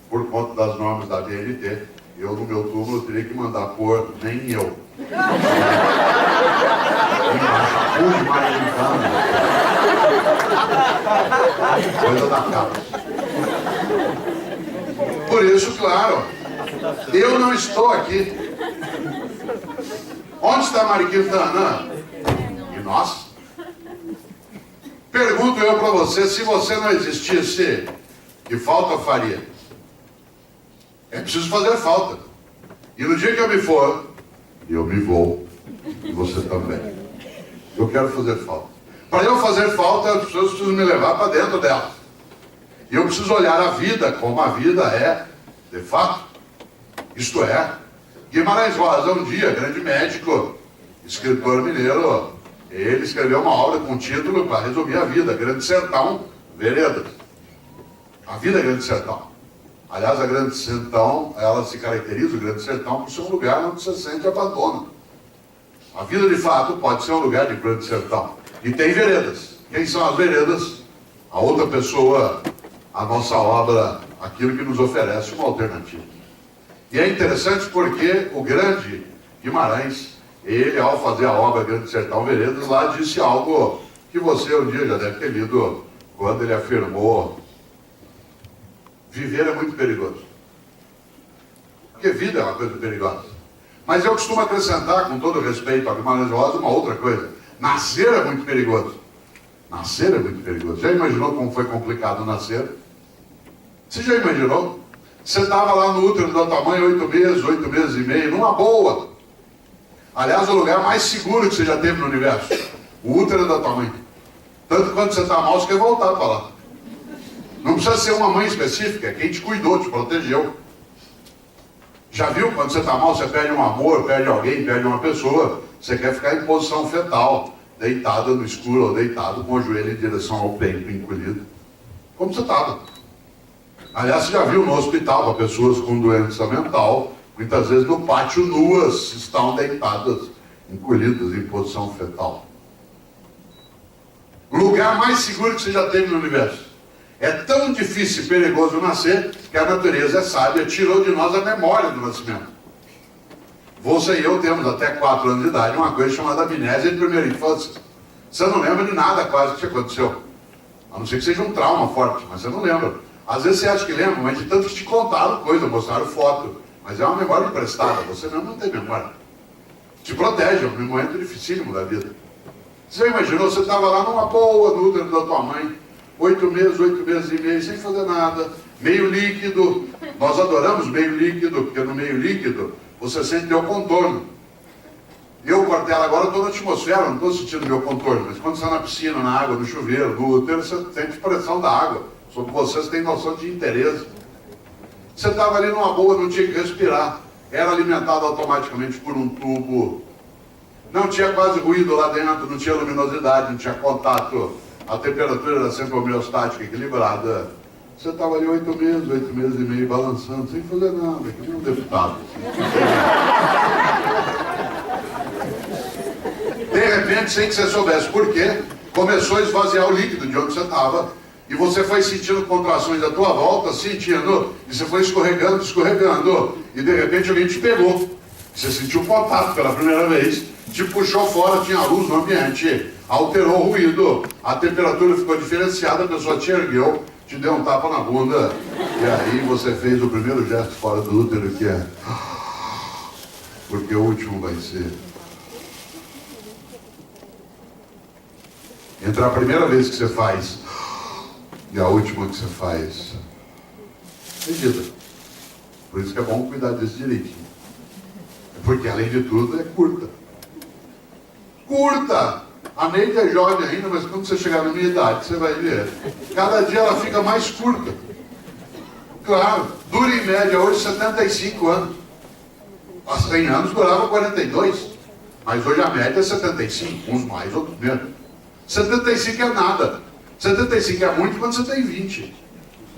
por conta das normas da BNT, eu no meu túmulo teria que mandar pôr nem eu. Pude Mário Quintana. Coisa da capa. Por isso, claro, eu não estou aqui. Onde está Mário Quintana? E nós? Pergunto eu para você, se você não existisse, que falta faria? É preciso fazer falta. E no dia que eu me for, eu me vou. E você também. Eu quero fazer falta. Para eu fazer falta, as pessoas precisam me levar para dentro delas. E eu preciso olhar a vida como a vida é, de fato. Isto é, Guimarães Rosa, um dia, grande médico, escritor mineiro, ele escreveu uma obra com título para resumir a vida: Grande Sertão, Veredas. A vida é Grande Sertão. Aliás, a Grande Sertão, ela se caracteriza, o Grande Sertão, por ser um lugar onde você sente abandono. A vida, de fato, pode ser um lugar de Grande Sertão. E tem veredas. Quem são as veredas? A outra pessoa, a nossa obra, aquilo que nos oferece uma alternativa. E é interessante porque o grande Guimarães, ele, ao fazer a obra Grande Sertão Veredas, lá disse algo que você um dia já deve ter lido, quando ele afirmou: viver é muito perigoso. Porque vida é uma coisa perigosa. Mas eu costumo acrescentar, com todo respeito a Guimarães Rosa, uma outra coisa: nascer é muito perigoso. Nascer é muito perigoso. Já imaginou como foi complicado nascer? Você já imaginou? Você estava lá no útero da tua mãe 8 meses e meio, numa boa. Aliás, o lugar mais seguro que você já teve no universo: o útero da tua mãe. Tanto que quando você está mal, você quer voltar para lá. Não precisa ser uma mãe específica, é quem te cuidou, te protegeu. Já viu? Quando você está mal, você perde um amor, perde alguém, perde uma pessoa, você quer ficar em posição fetal, deitado no escuro ou deitado com o joelho em direção ao peito encolhido. Como você estava. Aliás, você já viu no hospital, para pessoas com doença mental, muitas vezes no pátio nuas, estão deitadas, encolhidas em posição fetal. O lugar mais seguro que você já teve no universo. É tão difícil e perigoso nascer que a natureza é sábia, tirou de nós a memória do nascimento. Você e eu temos até 4 anos de idade uma coisa chamada amnésia de primeira infância. Você não lembra de nada quase que aconteceu. A não ser que seja um trauma forte, mas você não lembra. Às vezes você acha que lembra, mas de tanto que te contaram coisa, mostraram foto. Mas é uma memória emprestada, você mesmo não tem memória. Te protege, é um momento dificílimo da vida. Você imaginou, você estava lá numa boa, no útero da tua mãe, 8 meses e meio, sem fazer nada, meio líquido. Nós adoramos meio líquido, porque no meio líquido você sente teu contorno. Eu, Cortella, agora estou na atmosfera, não estou sentindo meu contorno, mas quando você está na piscina, na água, no chuveiro, no útero, você sente pressão da água. Sobre você tem noção de interesse. Você estava ali numa boa, não tinha que respirar. Era alimentado automaticamente por um tubo. Não tinha quase ruído lá dentro, não tinha luminosidade, não tinha contato. A temperatura era sempre homeostática, equilibrada. Você estava ali 8 meses e meio, balançando, sem fazer nada, que nem um deputado. De repente, sem que você soubesse por quê, começou a esvaziar o líquido de onde você estava, e você foi sentindo contrações à tua volta, sentindo, e você foi escorregando, e de repente alguém te pegou. Você sentiu contato pela primeira vez, te puxou fora, tinha luz no ambiente, alterou o ruído, a temperatura ficou diferenciada, a pessoa te ergueu, te deu um tapa na bunda, e aí você fez o primeiro gesto fora do útero, que é... porque o último vai ser... Entre a primeira vez que você faz e a última que você faz, medida. Por isso que é bom cuidar desse direitinho. Porque, além de tudo, é curta. Curta! A Neide é jovem ainda, mas quando você chegar na minha idade, você vai ver. Cada dia ela fica mais curta. Claro, dura em média hoje 75 anos. Há 100 anos durava 42. Mas hoje a média é 75, uns mais, outros menos. 75 é nada. 75 é muito quando você tem 20.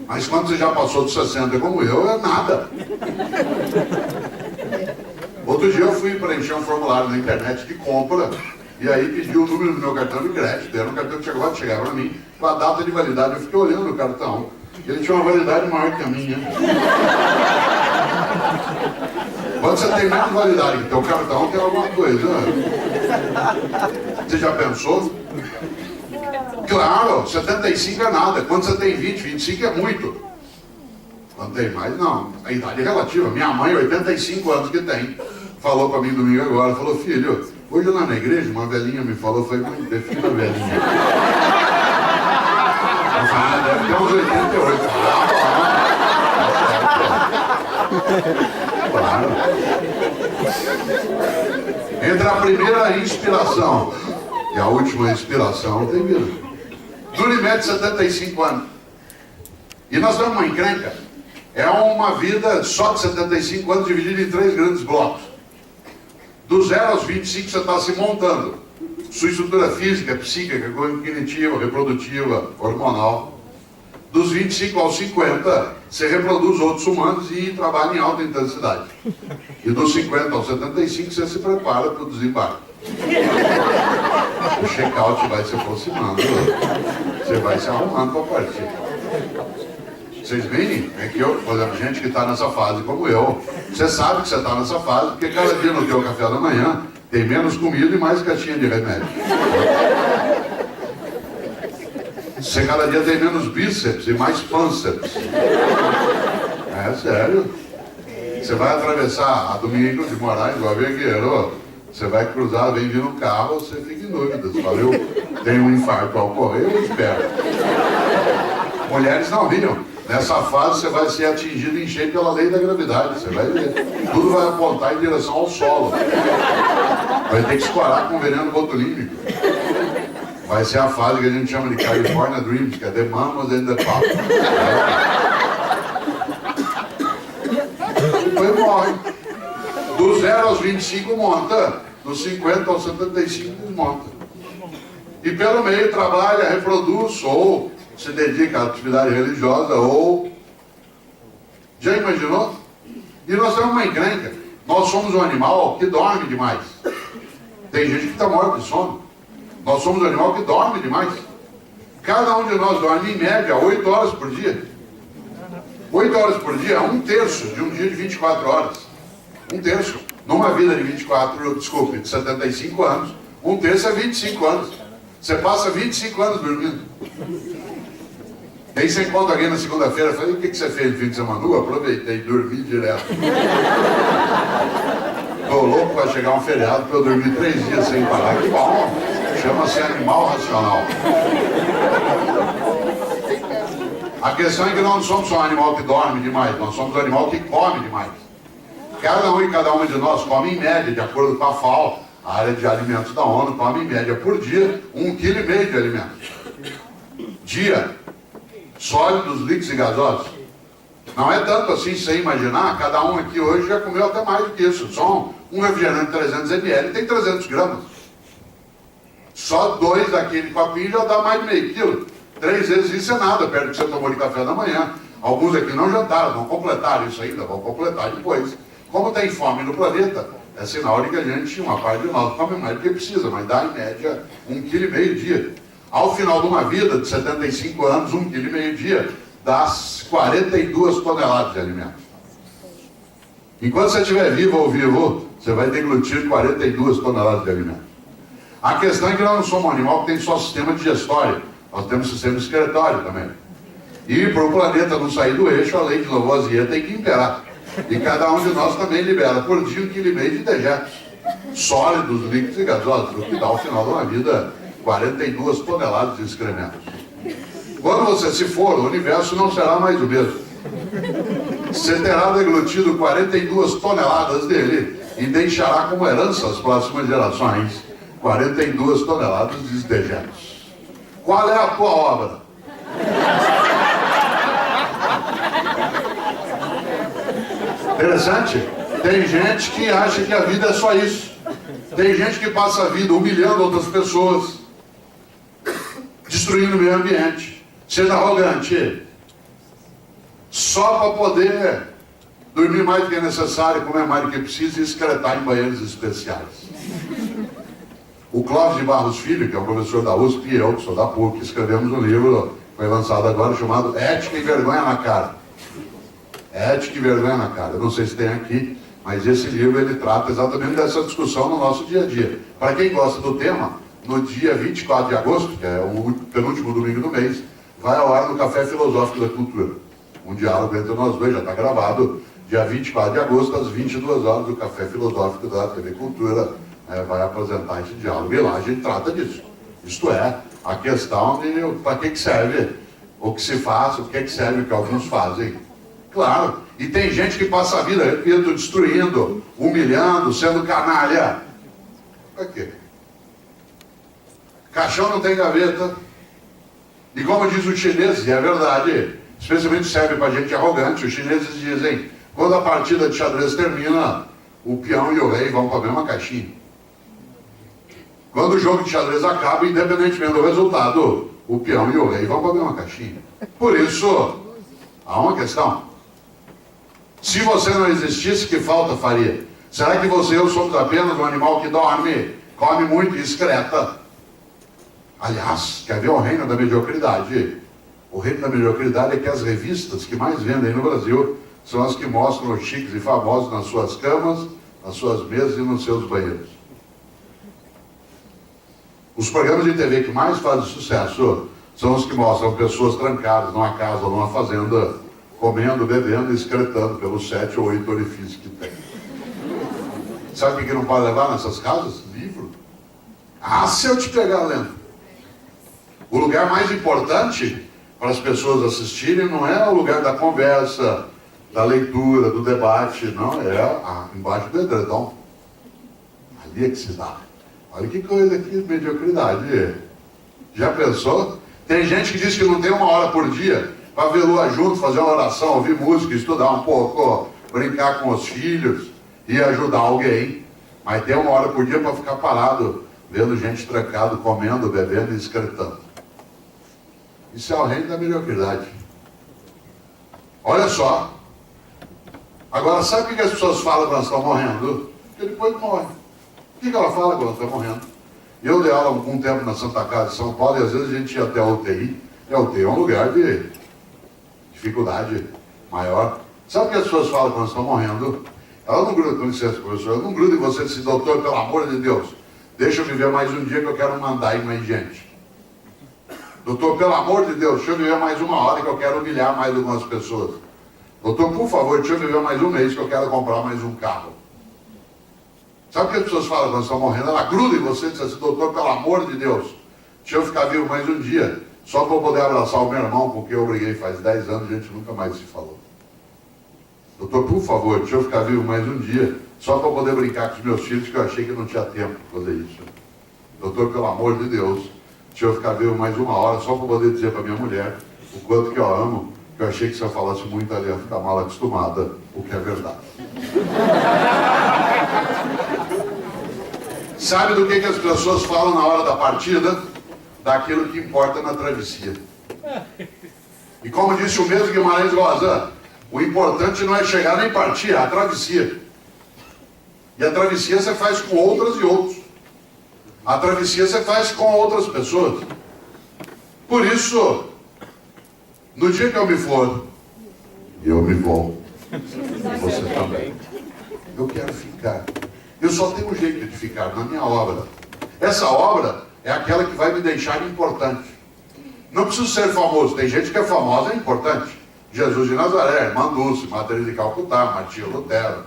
Mas quando você já passou dos 60 como eu, é nada. Outro dia eu fui preencher um formulário na internet de compra, e aí pedi o número do meu cartão de crédito. Era um cartão que chegava para mim, com a data de validade. Eu fiquei olhando o cartão, e ele tinha uma validade maior que a minha. Quando você tem menos validade que o teu cartão, tem alguma coisa. Você já pensou? Claro, 75 é nada. Quando você tem 20, 25 é muito. Quando tem mais, não. A idade é relativa. Minha mãe, 85 anos que tem, falou para mim domingo agora, falou, filho, hoje lá na igreja, uma velhinha me falou, foi mãe, defina a velhinha. Eu falei, deve ter uns 88. Claro. Entre a primeira inspiração e a última inspiração tem vida. Dura em média 75 anos. E nós temos uma encrenca. É uma vida só de 75 anos dividida em 3 grandes blocos. Do 0 aos 25 você está se montando. Sua estrutura física, psíquica, cognitiva, reprodutiva, hormonal. Dos 25 aos 50, você reproduz outros humanos e trabalha em alta intensidade. E dos 50 aos 75, você se prepara para o desembarque. O check-out vai se aproximando, você vai se arrumando para partir. Vocês veem? É que eu, por exemplo, gente que está nessa fase como eu, você sabe que você está nessa fase, porque cada dia no teu café da manhã tem menos comida e mais caixinha de remédio. Você cada dia tem menos bíceps e mais pânceps. É sério. Você vai atravessar a Domingos de Moraes, igual Vergueiro, você vai cruzar, vem vir no carro, você fica em dúvidas. Valeu? Tem um infarto ao correr, eu espero. Mulheres não riam. Nessa fase você vai ser atingido em cheio pela lei da gravidade. Você vai ver. Tudo vai apontar em direção ao solo. Vai ter que escorar com veneno botulínico. Vai ser a fase que a gente chama de California Dreams, que é The Mamas and the Papas. Depois morre. Do 0 aos 25 monta, dos 50 aos 75 desmonta. E pelo meio trabalha, reproduz, ou se dedica à atividade religiosa, ou... Já imaginou? E nós temos uma encrenca. Nós somos um animal que dorme demais. Tem gente que está morto de sono. Nós somos um animal que dorme demais. Cada um de nós dorme, em média, 8 horas por dia. 8 horas por dia é 1/3 de um dia de 24 horas. 1/3. Numa vida de 75 anos, um terço é 25 anos. Você passa 25 anos dormindo. E aí você encontra alguém na segunda-feira e fala, o que você fez no fim de semana? Aproveitei, dormi direto. Tô louco para chegar um feriado para eu dormir 3 dias sem parar. Que bom! Chama-se animal racional. A questão é que nós não somos só um animal que dorme demais, nós somos um animal que come demais. Cada um e cada uma de nós come em média, de acordo com a FAO, a área de alimentos da ONU, come em média por dia 1,5 kg de alimentos. Dia. Sólidos, líquidos e gasosos. Não é tanto assim, sem imaginar, cada um aqui hoje já comeu até mais do que isso. Só um refrigerante de 300 ml tem 300 gramas. Só 2 daquele copinho já dá mais de meio quilo. 3 vezes isso é nada, perto do que você tomou de café da manhã. Alguns aqui não jantaram, vão completar isso ainda, vão completar depois. Como tem fome no planeta, é sinal de que a gente, uma parte de nós, come mais do que precisa, mas dá em média 1,5 kg dia. Ao final de uma vida de 75 anos, 1,5 kg dia, dá 42 toneladas de alimentos. Enquanto você estiver vivo ou vivo, você vai deglutir 42 toneladas de alimentos. A questão é que nós não somos um animal que tem só sistema digestório, nós temos sistema excretório também. E para o planeta não sair do eixo, a lei de Lavoisier tem que imperar. E cada um de nós também libera por dia 1,5 kg de dejetos, sólidos, líquidos e gasosos, o que dá ao final de uma vida 42 toneladas de excrementos. Quando você se for, o universo não será mais o mesmo. Você terá deglutido 42 toneladas dele e deixará como herança às próximas gerações 42 toneladas de dejetos. Qual é a tua obra? Interessante. Tem gente que acha que a vida é só isso. Tem gente que passa a vida humilhando outras pessoas, destruindo o meio ambiente, sendo arrogante, só para poder dormir mais do que é necessário, comer mais do que precisa e excretar em banheiros especiais. O Clóvis de Barros Filho, que é o professor da USP, e eu, que sou da PUC, escrevemos um livro, foi lançado agora, chamado Ética e Vergonha na Cara. Ética e Vergonha na Cara. Eu não sei se tem aqui, mas esse livro ele trata exatamente dessa discussão no nosso dia a dia. Para quem gosta do tema, no dia 24 de agosto, que é o penúltimo domingo do mês, vai ao ar no Café Filosófico da Cultura. Um diálogo entre nós dois, já está gravado, dia 24 de agosto, às 22 horas, do Café Filosófico da TV Cultura, vai apresentar esse diálogo. E lá a gente trata disso. Isto é, a questão de para que serve o que se faz, o que serve o que alguns fazem. Claro, e tem gente que passa a vida, repito, destruindo, humilhando, sendo canalha. Para quê? Caixão não tem gaveta. E como diz o chinês, e é verdade, especialmente serve para gente arrogante, os chineses dizem, quando a partida de xadrez termina, o peão e o rei vão para a mesma caixinha. Quando o jogo de xadrez acaba, independentemente do resultado, o peão e o rei vão para a mesma caixinha. Por isso, há uma questão. Se você não existisse, que falta faria? Será que você e eu somos apenas um animal que dorme, come muito e excreta? Aliás, quer ver o reino da mediocridade? O reino da mediocridade é que as revistas que mais vendem no Brasil são as que mostram os chiques e famosos nas suas camas, nas suas mesas e nos seus banheiros. Os programas de TV que mais fazem sucesso são os que mostram pessoas trancadas numa casa ou numa fazenda, comendo, bebendo e excretando pelos 7 ou 8 orifícios que tem. Sabe o que não pode levar nessas casas? Livro. Ah, se eu te pegar lendo. O lugar mais importante para as pessoas assistirem não é o lugar da conversa, da leitura, do debate, não, é embaixo do edredom. Ali é que se dá. Olha que coisa aqui, mediocridade. Já pensou? Tem gente que diz que não tem uma hora por dia para ver lua junto, fazer uma oração, ouvir música, estudar um pouco, brincar com os filhos e ajudar alguém. Mas tem uma hora por dia para ficar parado, vendo gente trancado, comendo, bebendo e excretando. Isso é o reino da mediocridade. Olha só. Agora, sabe o que as pessoas falam quando elas estão morrendo? Porque depois morrem. O que ela fala quando está morrendo? Eu dei aula algum tempo na Santa Casa de São Paulo e às vezes a gente ia até a UTI. E a UTI é um lugar de dificuldade maior. Sabe o que as pessoas falam quando estão morrendo? Ela não gruda, com licença, professor, ela não gruda em você e diz, doutor, pelo amor de Deus, deixa eu viver mais um dia que eu quero mandar em mais gente. Doutor, pelo amor de Deus, deixa eu viver mais uma hora que eu quero humilhar mais algumas pessoas. Doutor, por favor, deixa eu viver mais um mês que eu quero comprar mais um carro. Sabe o que as pessoas falam quando estão morrendo? Ela gruda em você e diz assim, doutor, pelo amor de Deus, deixa eu ficar vivo mais um dia, só para eu poder abraçar o meu irmão, porque eu briguei faz 10 anos e a gente nunca mais se falou. Doutor, por favor, deixa eu ficar vivo mais um dia, só para eu poder brincar com os meus filhos, que eu achei que não tinha tempo para fazer isso. Doutor, pelo amor de Deus, deixa eu ficar vivo mais uma hora, só para poder dizer para minha mulher o quanto que eu amo, que eu achei que se eu falasse muito ela ia ficar mal acostumada, o que é verdade. Sabe do que as pessoas falam na hora da partida? Daquilo que importa na travessia. E como disse o mesmo Guimarães Rosa, o importante não é chegar nem partir, é a travessia. E a travessia você faz com outras e outros. A travessia você faz com outras pessoas. Por isso, no dia que eu me for, eu me vou. Você também. Eu quero ficar. Eu só tenho um jeito de ficar, na minha obra. Essa obra é aquela que vai me deixar importante. Não preciso ser famoso. Tem gente que é famosa, é importante. Jesus de Nazaré, Irmã Dulce, Madre Teresa de Calcutá, Martinho Lutero,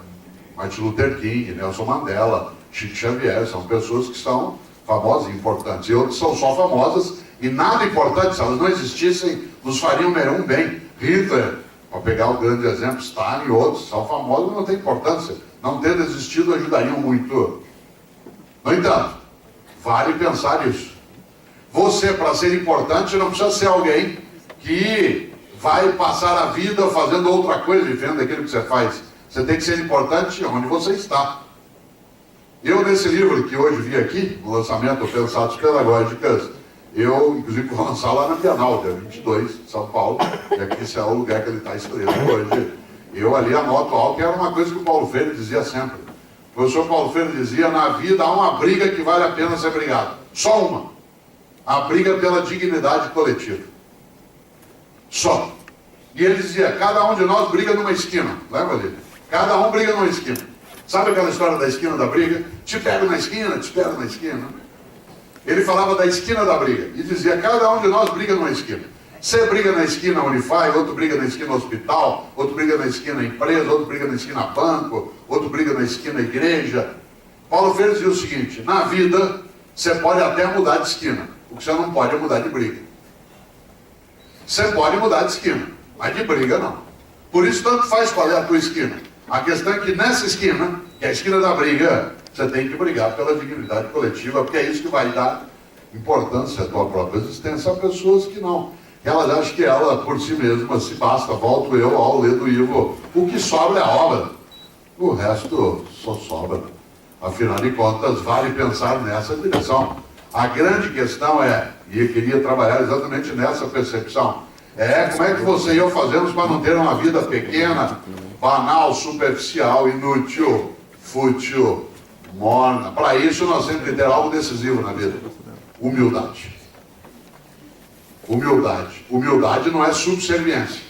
Martin Luther King, Nelson Mandela, Chico Xavier, são pessoas que são famosas e importantes. E outras são só famosas e nada importante. Se elas não existissem, nos fariam nenhum bem. Hitler, para pegar o grande exemplo, Stalin e outros, são famosos, mas não tem importância. Não tendo existido, ajudariam muito. No entanto, vale pensar nisso. Você, para ser importante, não precisa ser alguém que vai passar a vida fazendo outra coisa diferente daquilo que você faz. Você tem que ser importante onde você está. Eu, nesse livro que hoje vi aqui, no lançamento Pensados Pedagógicas, eu, inclusive, vou lançar lá na Bienal, dia 22, de São Paulo, e aqui esse é o lugar que ele está escrito hoje. Eu ali anoto algo que era uma coisa que o Paulo Freire dizia sempre. O professor Paulo Freire dizia, na vida há uma briga que vale a pena ser brigado. Só uma. A briga pela dignidade coletiva. Só. E ele dizia, cada um de nós briga numa esquina. Lembra dele? Cada um briga numa esquina. Sabe aquela história da esquina da briga? Te pego na esquina, te pego na esquina. Ele falava da esquina da briga. E dizia, cada um de nós briga numa esquina. Você briga na esquina Unify, outro briga na esquina hospital, outro briga na esquina empresa, outro briga na esquina banco, outro briga na esquina igreja. Paulo Freire dizia o seguinte, na vida você pode até mudar de esquina. O que você não pode é mudar de briga. Você pode mudar de esquina, mas de briga não. Por isso tanto faz qual é a tua esquina. A questão é que nessa esquina, que é a esquina da briga, você tem que brigar pela dignidade coletiva, porque é isso que vai dar importância à tua própria existência a pessoas que não. Elas acham que ela, por si mesma, se basta, volto eu ao ler do Ivo, o que sobra é a obra. O resto só sobra. Afinal de contas, vale pensar nessa direção. A grande questão é, e eu queria trabalhar exatamente nessa percepção, como é que você e eu fazemos para não ter uma vida pequena, banal, superficial, inútil, fútil, morna. Para isso nós temos que ter algo decisivo na vida. Humildade. Humildade. Humildade não é subserviência.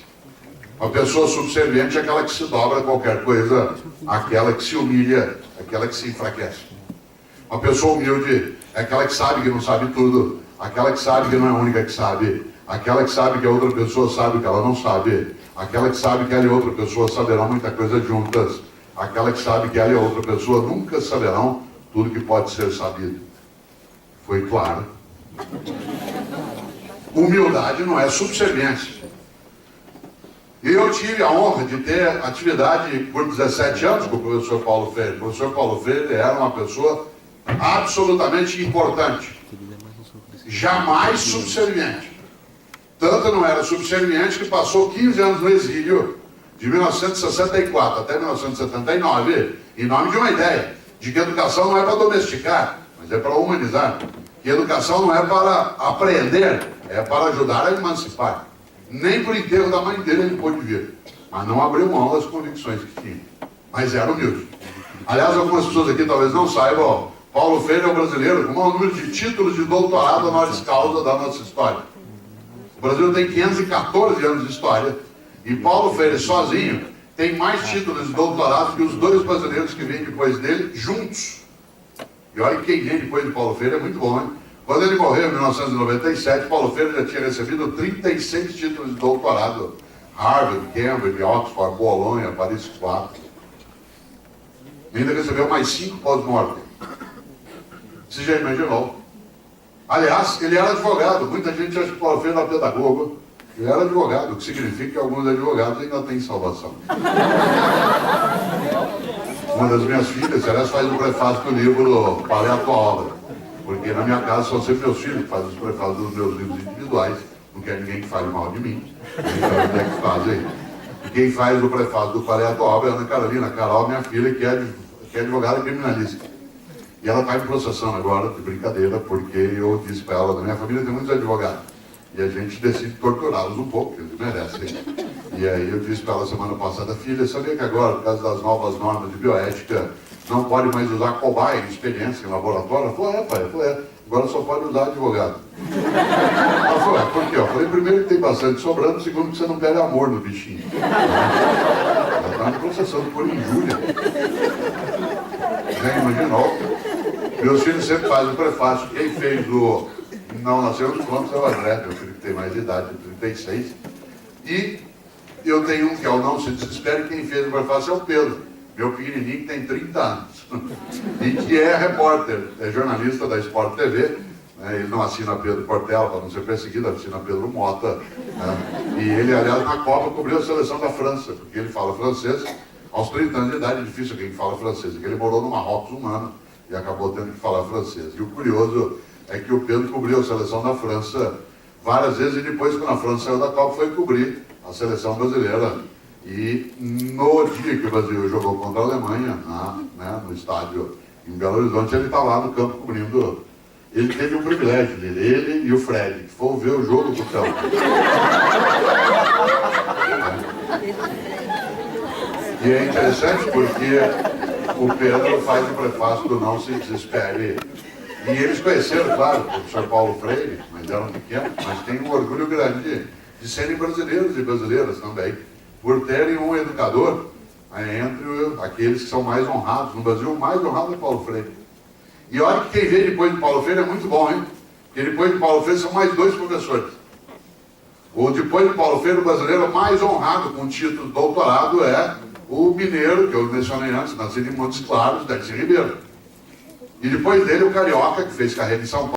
Uma pessoa subserviente é aquela que se dobra a qualquer coisa, aquela que se humilha, aquela que se enfraquece. Uma pessoa humilde é aquela que sabe que não sabe tudo, aquela que sabe que não é a única que sabe, aquela que sabe que a outra pessoa sabe que ela não sabe, aquela que sabe que ela e outra pessoa saberão muita coisa juntas, aquela que sabe que ela e a outra pessoa nunca saberão tudo que pode ser sabido. Foi claro? Humildade não é subserviência. E eu tive a honra de ter atividade por 17 anos com o professor Paulo Freire. O professor Paulo Freire era uma pessoa absolutamente importante. Jamais subserviente. Tanto não era subserviente que passou 15 anos no exílio, de 1964 até 1979, em nome de uma ideia, de que educação não é para domesticar, mas é para humanizar. Que educação não é para aprender, é para ajudar a emancipar. Nem por enterro da mãe dele ele pôde vir, mas não abriu mão das convicções que tinha. Mas era humilde. Aliás, algumas pessoas aqui talvez não saibam, Paulo Freire é o brasileiro com o maior número de títulos de doutorado honoris causa da nossa história. O Brasil tem 514 anos de história, e Paulo Freire sozinho tem mais títulos de doutorado que os dois brasileiros que vêm depois dele, juntos. E olha que quem vem depois de Paulo Freire é muito bom, hein? Quando ele morreu em 1997, Paulo Freire já tinha recebido 36 títulos de doutorado. Harvard, Cambridge, Oxford, Bolonha, Paris 4. E ainda recebeu mais 5 pós-mortem. Você já imaginou? Aliás, ele era advogado. Muita gente acha que Paulo Freire era pedagogo. Ele era advogado, o que significa que alguns advogados ainda têm salvação. Uma das minhas filhas, aliás, faz o prefácio do livro Qual é a Tua Obra? Porque na minha casa são sempre meus filhos que fazem os prefácios dos meus livros individuais. Não quer ninguém que fale mal de mim. Então, onde é que faz aí? E quem faz o prefácio do Qual é a Tua Obra é a Ana Carolina. Carol, minha filha, que é advogada criminalista. E ela está me processando agora, de brincadeira, porque eu disse para ela, na minha família tem muitos advogados. E a gente decide torturá-los um pouco, eles merecem. E aí eu disse para ela semana passada, filha, sabia que agora, por causa das novas normas de bioética, não pode mais usar cobaia em experiência em laboratório? Ela falou, pai, eu falei, agora só pode usar advogado. Ela falou, por quê? Eu falei, primeiro que tem bastante sobrando, segundo que você não perde amor no bichinho. Ela está me processando por injúria. Já imaginou? Meus filhos sempre fazem o prefácio. Quem fez o Não Nascemos Prontos é o André, meu filho que tem mais idade, 36. E eu tenho um que é o Não Se Desespere, quem fez o prefácio é o Pedro, meu pequenininho que tem 30 anos. E que é repórter, é jornalista da Sport TV. Né? Ele não assina Pedro Portela para não ser perseguido, assina Pedro Mota. Né? E ele, aliás, na Copa cobriu a seleção da França, porque ele fala francês. Aos 30 anos de idade é difícil alguém que fala francês, porque ele morou no Marrocos um ano e acabou tendo que falar francês. E o curioso é que o Pedro cobriu a seleção da França várias vezes e depois, quando a França saiu da Copa, foi cobrir a seleção brasileira. E no dia que o Brasil jogou contra a Alemanha, no estádio em Belo Horizonte, ele está lá no campo cobrindo. Ele teve um privilégio, ele e o Fred, que foram ver o jogo do campo. E é interessante porque o Pedro faz o prefácio do Não Se Desespere. E eles conheceram, claro, o professor Paulo Freire, mas eram pequenos, mas tem um orgulho grande de serem brasileiros e brasileiras também, por terem um educador entre aqueles que são mais honrados. No Brasil, o mais honrado é Paulo Freire. E olha que quem veio depois de Paulo Freire é muito bom, hein? Porque depois de Paulo Freire são mais 2 professores. O depois de Paulo Freire, o brasileiro mais honrado com título de doutorado é o mineiro, que eu mencionei antes, nascido em Montes Claros, Darcy Ribeiro. E depois dele o carioca, que fez carreira em São Paulo.